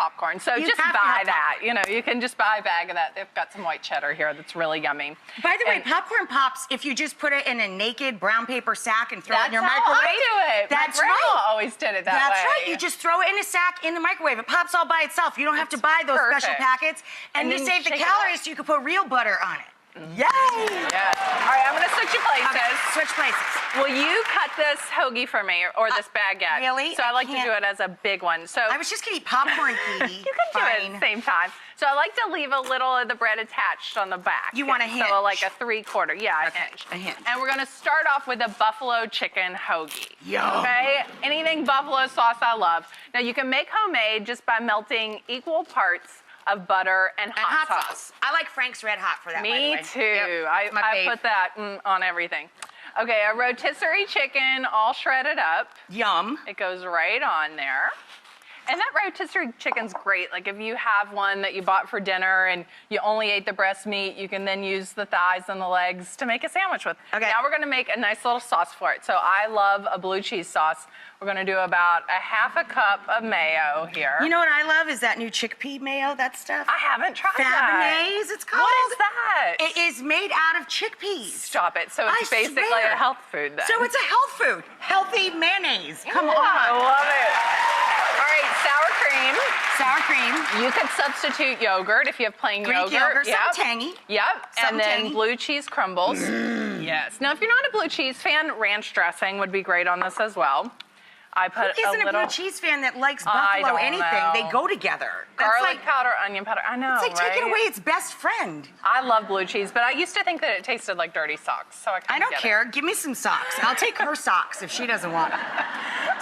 popcorn. So just buy that. You know, you can just buy a bag of that. They've got some white cheddar here that's really yummy. By the way, popcorn pops if you just put it in a naked brown paper sack and throw it in your That's microwave. how I do it. That's My grandma right. always did it that way. That's right. You just throw it in a sack in the microwave. It pops all by itself. You don't have to buy those special packets. And you save the calories so you can put real butter on it. Yay! Yeah. All right, I'm going to switch you places. Okay, switch places. Will you cut this hoagie for me, or this baguette? Really? So I like to do it as a big one. So I was just going to eat popcorn, Katie. You can do it at the same time. So I like to leave a little of the bread attached on the back. You want a hinge? So like a 3/4. Yeah, a hinge. A hinge. And we're going to start off with a buffalo chicken hoagie. Yum. Okay? Anything buffalo sauce I love. Now you can make homemade just by melting equal parts of butter and hot sauce. I like Frank's Red Hot for that, Me by the way. too. Yep, I put that on everything. Okay, a rotisserie chicken all shredded up. Yum. It goes right on there. And that rotisserie chicken's great. Like if you have one that you bought for dinner and you only ate the breast meat, you can then use the thighs and the legs to make a sandwich with. Okay. Now we're gonna make a nice little sauce for it. So I love a blue cheese sauce. We're gonna do about a half a cup of mayo here. You know what I love is that new chickpea mayo, that stuff. I haven't tried that. Fabonnaise, it's called. What is that? It is made out of chickpeas. Stop it. So it's basically swear. a health food then. So it's a health food. Healthy mayonnaise. Come on. I love it. All right, sour cream. Sour cream. You could substitute yogurt if you have plain Greek yogurt, something tangy. Yep, and then tangy. blue cheese crumbles. Yes. Now, if you're not a blue cheese fan, ranch dressing would be great on this as well. I put Who isn't a little blue cheese fan that likes I buffalo don't anything? know. They go together. That's garlic like, powder, onion powder. I know, it's like right? taking away its best friend. I love blue cheese, but I used to think that it tasted like dirty socks, so I I don't care. Give me some socks. I'll take her socks if she doesn't want them.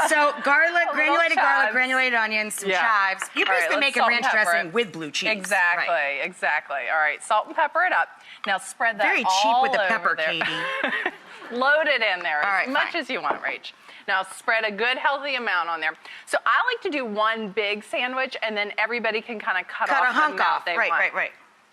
So garlic, granulated garlic, granulated onions, some chives. You're basically making ranch dressing with blue cheese. Exactly, Right. exactly. All right, salt and pepper it up. Now spread that Very cheap all with the over pepper, there. Katie. Load it in there All right, as much fine. as you want, Rach. Now spread a good healthy amount on there. So I like to do one big sandwich and then everybody can kind of cut off a hunk the amount off. they Right, want. right, right.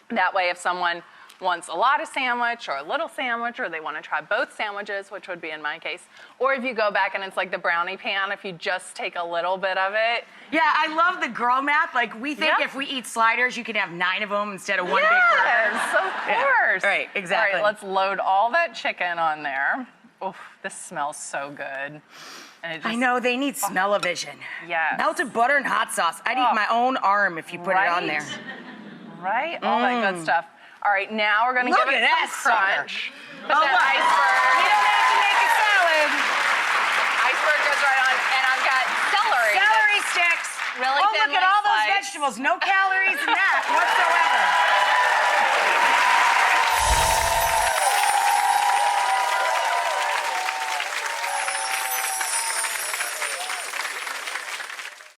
That way if someone wants a lot of sandwich or a little sandwich or they want to try both sandwiches, which would be in my case, or if you go back and it's like the brownie pan, if you just take a little bit of it. Yeah, I love the girl math. Like, we think if we eat sliders, you can have 9 of them instead of one big burger. Yes, of course. Yeah, right, exactly. All right, let's load all that chicken on there. Oof, this smells so good. And it just, I know, they need smell-o-vision. Yes. Melted butter and hot sauce. I'd eat my own arm if you put it on there. Right? All that good stuff. All right, now we're going to give it some crunch. Put that iceberg. You don't have to make a salad. Iceberg goes right on. And I've got celery. Celery sticks. Really Oh, thinly look at all those sliced. vegetables. No calories in that whatsoever.